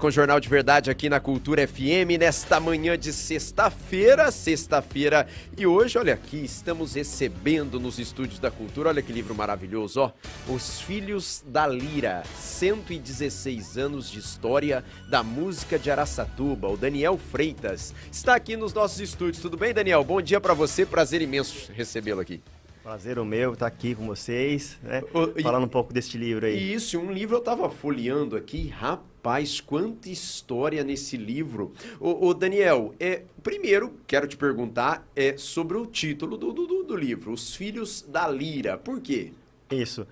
Com o Jornal de Verdade aqui na Cultura FM, nesta manhã de sexta-feira, e hoje, olha aqui, estamos recebendo nos estúdios da Cultura, olha que livro maravilhoso, ó, Os Filhos da Lira, 116 anos de história da música de Araçatuba, o Daniel Freitas está aqui nos nossos estúdios, tudo bem, Daniel? Bom dia pra você, prazer imenso recebê-lo aqui. Prazer o meu estar aqui com vocês, né? Falando um pouco deste livro aí. Isso, um livro eu tava folheando aqui, rapaz, quanta história nesse livro. Ô Daniel, primeiro quero te perguntar sobre o título do livro, Os Filhos da Lira, por quê? Isso,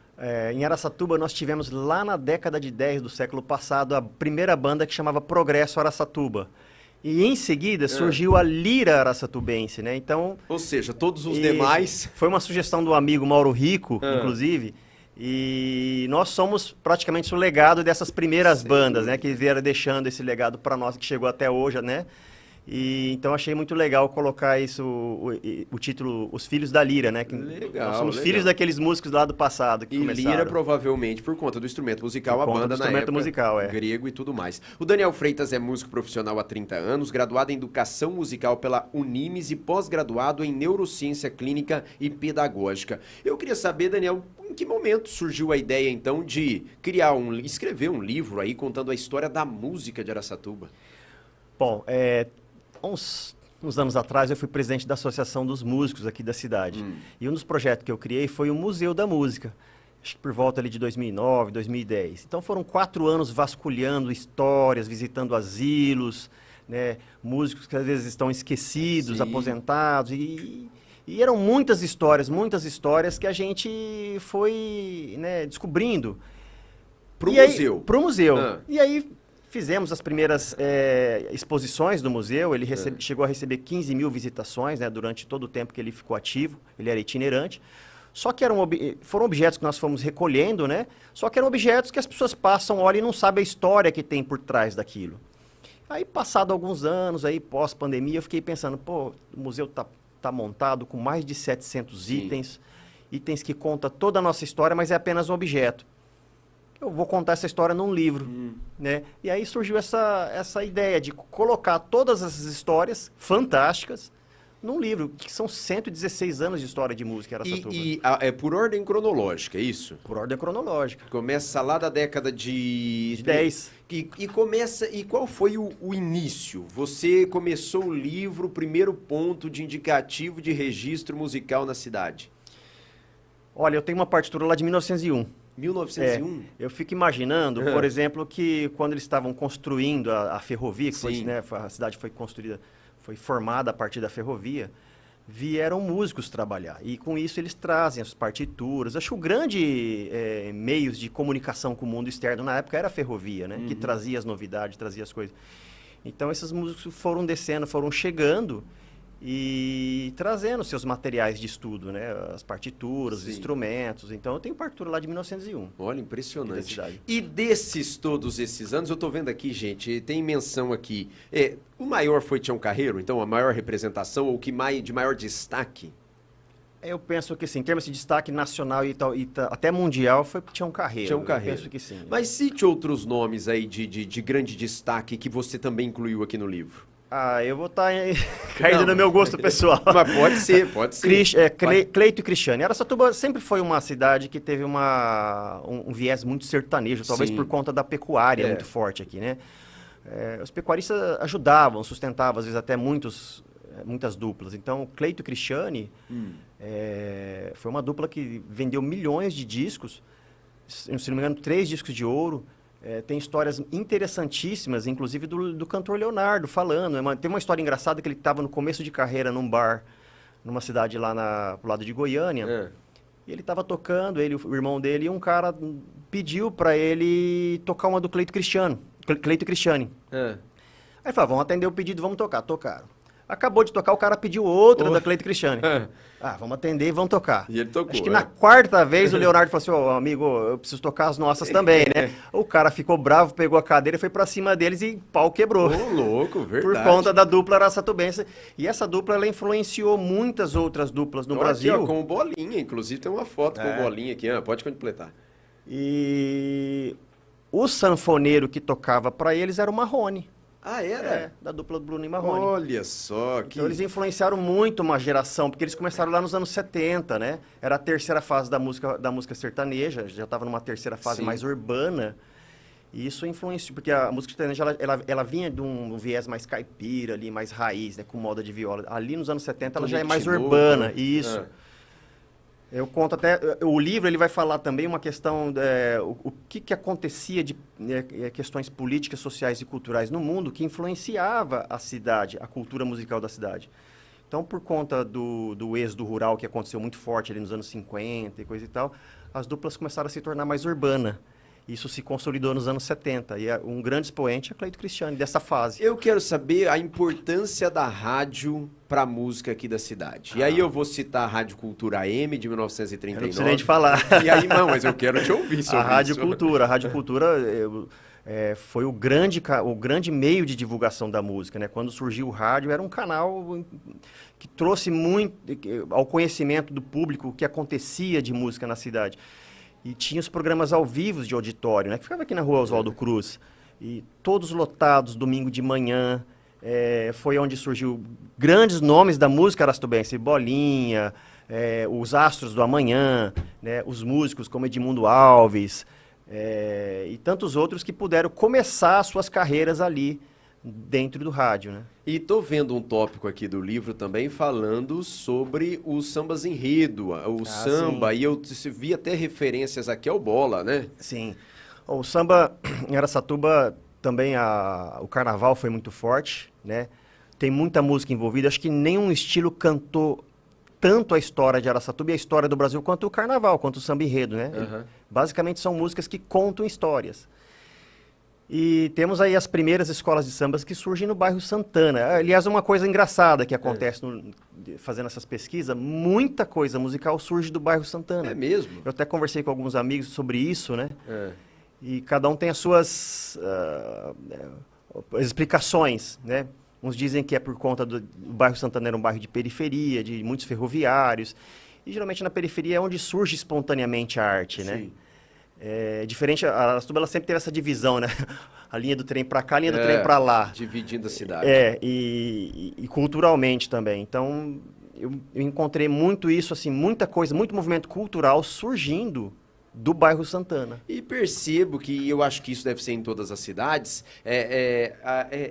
em Araçatuba nós tivemos lá na década de 10 do século passado a primeira banda que chamava Progresso Araçatuba. E em seguida surgiu a Lira Araçatubense, né? Então, ou seja, todos os demais... Foi uma sugestão do amigo Mauro Rico, inclusive, e nós somos praticamente o legado dessas primeiras bandas, né? Que vieram deixando esse legado para nós, que chegou até hoje, né? E então achei muito legal colocar isso, o título Os Filhos da Lira, né? Que legal, nós somos filhos daqueles músicos lá do passado que começaram. Lira provavelmente por conta do instrumento musical, a banda na época, musical, grego e tudo mais. O Daniel Freitas é músico profissional há 30 anos, graduado em Educação Musical pela Unimes e pós-graduado em Neurociência Clínica e Pedagógica. Eu queria saber, Daniel, em que momento surgiu a ideia então de escrever um livro aí contando a história da música de Araçatuba? Bom, uns anos atrás eu fui presidente da Associação dos Músicos aqui da cidade. E um dos projetos que eu criei foi o Museu da Música. Acho que por volta ali de 2009, 2010. Então foram 4 anos vasculhando histórias, visitando asilos, né, músicos que às vezes estão esquecidos, aposentados. E eram muitas histórias que a gente foi, né, descobrindo. Pro museu? Pro museu. E aí... Fizemos as primeiras exposições do museu, ele chegou a receber 15 mil visitações, né, durante todo o tempo que ele ficou ativo, ele era itinerante. Só que foram objetos que nós fomos recolhendo, né? Só que eram objetos que as pessoas passam, olham e não sabem a história que tem por trás daquilo. Aí, passado alguns anos, aí pós-pandemia, eu fiquei pensando, pô, o museu tá montado com mais de 700 itens, itens que contam toda a nossa história, mas é apenas um objeto. Eu vou contar essa história num livro, né? E aí surgiu essa ideia de colocar todas essas histórias fantásticas num livro, que são 116 anos de história de música em Araçatuba. E é por ordem cronológica, é isso? Por ordem cronológica. Começa lá da década de 10. E qual foi o início? Você começou o livro, o primeiro ponto de indicativo de registro musical na cidade? Olha, eu tenho uma partitura lá de 1901. 1901? Eu fico imaginando, por exemplo, que quando eles estavam construindo a ferrovia, que foi, né, a cidade foi construída, foi formada a partir da ferrovia, vieram músicos trabalhar. E com isso eles trazem as partituras. Acho que o grande meios de comunicação com o mundo externo na época era a ferrovia, né? Que trazia as novidades, trazia as coisas. Então esses músicos foram descendo, foram chegando e trazendo seus materiais de estudo, né? As partituras, os instrumentos. Então eu tenho partitura lá de 1901. Olha, impressionante. E todos esses anos, eu tô vendo aqui, gente, tem menção aqui. O maior foi Tião Carreiro, então a maior representação, ou o que de maior destaque? Eu penso que sim, em termos de destaque nacional e até mundial, foi Tião Carreiro. Tião Carreiro. Eu penso que sim. Mas cite outros nomes aí de grande destaque que você também incluiu aqui no livro. Eu vou estar caindo no meu gosto pessoal. Mas pode ser. Cleito e Cristiane. Araçatuba sempre foi uma cidade que teve um viés muito sertanejo, talvez por conta da pecuária muito forte aqui, né? Os pecuaristas ajudavam, sustentavam, às vezes até muitas duplas. Então, Cleito e Cristiane foi uma dupla que vendeu milhões de discos, se não me engano, 3 discos de ouro. Tem histórias interessantíssimas, inclusive do cantor Leonardo falando. Tem uma história engraçada que ele estava no começo de carreira num bar, numa cidade lá pro lado de Goiânia. E ele estava tocando, o irmão dele, e um cara pediu para ele tocar uma do Cleito e Cristiane. Aí ele falou, vamos atender o pedido, vamos tocar. Tocaram. Acabou de tocar, o cara pediu outra da Cleito e Cristiane. Vamos atender e vamos tocar. E ele tocou. Acho que na 4ª vez o Leonardo falou assim, amigo, eu preciso tocar as nossas também, né? O cara ficou bravo, pegou a cadeira e foi pra cima deles e pau quebrou. Louco, verdade. Por conta da dupla araçatubense. E essa dupla, ela influenciou muitas outras duplas no Brasil. Aqui, ó, com o Bolinha, inclusive tem uma foto com o Bolinha aqui. Pode completar. E O sanfoneiro que tocava para eles era o Marrone. Ah, era? Da dupla Bruno e Marrone. Olha só. Então eles influenciaram muito uma geração, porque eles começaram lá nos anos 70, né? Era a terceira fase da música sertaneja, já estava numa terceira fase mais urbana. E isso influenciou, porque a música sertaneja, ela vinha de um viés mais caipira ali, mais raiz, né? Com moda de viola. Ali nos anos 70 ela já é mais urbana, isso. Eu conto até, o livro ele vai falar também uma questão, o que acontecia de questões políticas, sociais e culturais no mundo que influenciava a cidade, a cultura musical da cidade. Então, por conta do êxodo rural que aconteceu muito forte ali nos anos 50 e coisa e tal, as duplas começaram a se tornar mais urbana. Isso se consolidou nos anos 70. E um grande expoente é Cleito Cristiani, dessa fase. Eu quero saber a importância da rádio para a música aqui da cidade. E aí eu vou citar a Rádio Cultura AM de 1939. Eu não preciso nem de falar. E aí, não, mas eu quero te ouvir sobre A Rádio Cultura foi o grande meio de divulgação da música, né? Quando surgiu o rádio, era um canal que trouxe muito ao conhecimento do público o que acontecia de música na cidade. E tinha os programas ao vivo de auditório, né? Que ficava aqui na rua Oswaldo Cruz. E todos lotados, domingo de manhã. Foi onde surgiu grandes nomes da música araçatubense. Bolinha, os Astros do Amanhã, né? Os músicos como Edmundo Alves, e tantos outros que puderam começar suas carreiras ali dentro do rádio, né? E tô vendo um tópico aqui do livro também falando sobre os sambas enredo, o samba, sim. E eu vi até referências aqui ao Bola, né? Sim. O samba em Araçatuba também, o carnaval foi muito forte, né? Tem muita música envolvida, acho que nenhum estilo cantou tanto a história de Araçatuba e a história do Brasil quanto o carnaval, quanto o samba enredo, né? Uhum. Basicamente são músicas que contam histórias. E temos aí as primeiras escolas de sambas que surgem no bairro Santana. Aliás, uma coisa engraçada que acontece fazendo essas pesquisas, muita coisa musical surge do bairro Santana. É mesmo? Eu até conversei com alguns amigos sobre isso, né? E cada um tem as suas explicações, né? Uns dizem que é por conta do bairro Santana era um bairro de periferia, de muitos ferroviários. E geralmente na periferia é onde surge espontaneamente a arte, né? Sim. Diferente, a Araçatuba sempre teve essa divisão, né? A linha do trem para cá, a linha do trem para lá. Dividindo a cidade. E culturalmente também. Então, eu encontrei muito isso, assim, muita coisa, muito movimento cultural surgindo do bairro Santana. E percebo que, eu acho que isso deve ser em todas as cidades,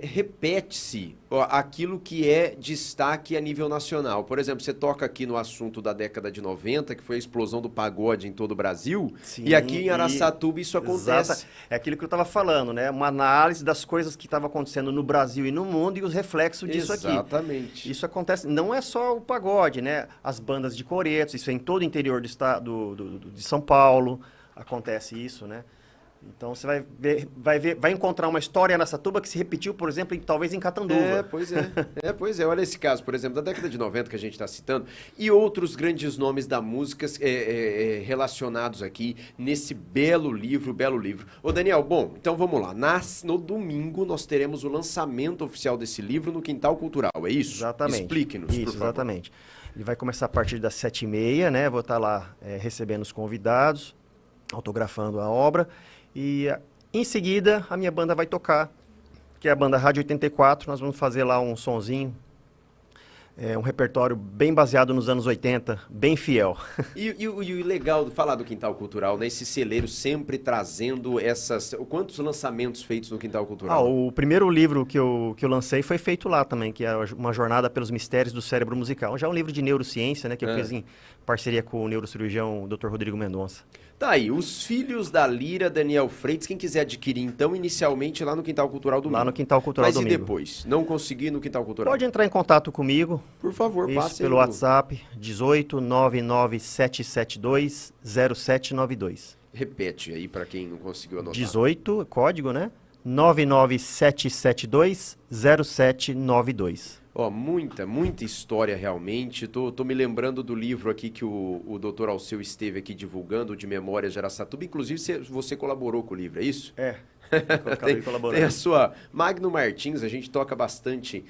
repete-se aquilo que é destaque a nível nacional. Por exemplo, você toca aqui no assunto da década de 90, que foi a explosão do pagode em todo o Brasil, sim, e aqui em Araçatuba isso acontece. Exato. É aquilo que eu estava falando, né? Uma análise das coisas que estavam acontecendo no Brasil e no mundo e os reflexos disso aqui. Exatamente. Isso acontece, não é só o pagode, né? As bandas de coretos, isso é em todo o interior do estado de São Paulo, acontece isso, né? Então você vai encontrar uma história na Araçatuba que se repetiu, por exemplo, talvez em Catanduva. Pois é. Olha esse caso, por exemplo, da década de 90 que a gente está citando, e outros grandes nomes da música relacionados aqui nesse belo livro. Ô Daniel, bom, então vamos lá. No domingo nós teremos o lançamento oficial desse livro no Quintal Cultural, é isso? Exatamente. Explique-nos, por favor. Exatamente. Ele vai começar a partir das 7h30, né? Vou estar lá recebendo os convidados, autografando a obra. E em seguida a minha banda vai tocar, que é a banda Rádio 84. Nós vamos fazer lá um sonzinho, um repertório bem baseado nos anos 80, bem fiel. E o legal de falar do Quintal Cultural, né? Esse celeiro sempre trazendo quantos lançamentos feitos no Quintal Cultural? O primeiro livro que eu lancei foi feito lá também, que é Uma Jornada pelos Mistérios do Cérebro Musical. Já é um livro de neurociência, né? Que eu fiz em parceria com o neurocirurgião Dr. Rodrigo Mendonça. Tá aí, Os Filhos da Lira, Daniel Freitas. Quem quiser adquirir, então, inicialmente lá no Quintal Cultural domingo. Lá no Quintal Cultural domingo. Mas e depois? Não conseguir no Quintal Cultural? Pode entrar em contato comigo. Por favor, passe pelo WhatsApp, 18-99772-0792. Repete aí para quem não conseguiu anotar. 18, código, né? 99772-0792. Muita história realmente. Tô me lembrando do livro aqui que o Dr. Alceu esteve aqui divulgando, de Memórias de Araçatuba. Inclusive, você colaborou com o livro, é isso? Tem a sua Magno Martins, a gente toca bastante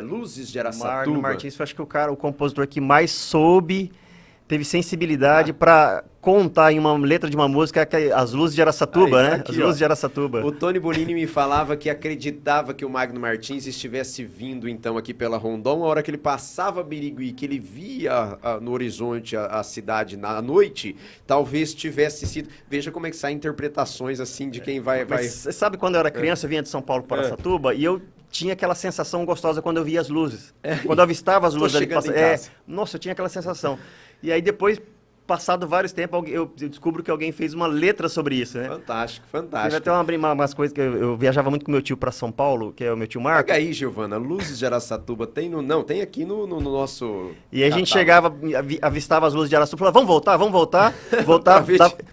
Luzes de Araçatuba. Magno Martins foi, acho que o compositor que mais soube teve sensibilidade para contar em uma letra de uma música as luzes de Araçatuba, aí, né? Aqui, as luzes de Araçatuba. O Tony Bonini me falava que acreditava que o Magno Martins estivesse vindo então aqui pela Rondon, a hora que ele passava Birigui, que ele via no horizonte a cidade na noite, talvez tivesse sido... Veja como é que saem interpretações assim de quem vai... Você sabe, quando eu era criança, eu vinha de São Paulo para Araçatuba e eu tinha aquela sensação gostosa quando eu via as luzes. Quando eu avistava as luzes ali passando. Nossa, eu tinha aquela sensação. E aí depois, passado vários tempos, eu descubro que alguém fez uma letra sobre isso, né? Fantástico, fantástico. Teve até umas coisas que eu viajava muito com meu tio para São Paulo, que é o meu tio Marco. Pega aí, Giovana, Luzes de Araçatuba, tem tem aqui no nosso... E aí a gente chegava, avistava as luzes de Araçatuba, falava, vamos voltar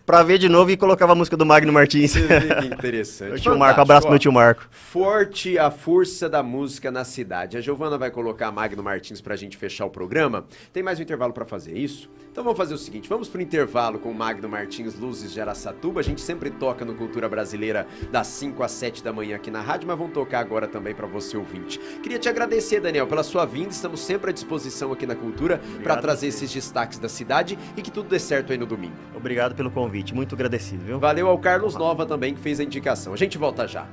para ver de novo e colocava a música do Magno Martins. Que interessante. O tio Marco, abraço pro meu tio Marco. Forte a força da música na cidade. A Giovana vai colocar Magno Martins pra gente fechar o programa. Tem mais um intervalo para fazer, isso? Então vamos fazer o seguinte, vamos pro intervalo com o Magno Martins, Luzes de Araçatuba. A gente sempre toca no Cultura Brasileira das 5 às 7 da manhã aqui na rádio, mas vamos tocar agora também para você ouvinte. Queria te agradecer, Daniel, pela sua vinda. Estamos sempre à disposição aqui na Cultura para trazer esses destaques da cidade e que tudo dê certo aí no domingo. Obrigado pelo convite, muito agradecido, viu? Valeu ao Carlos Nova também, que fez a indicação. A gente volta já.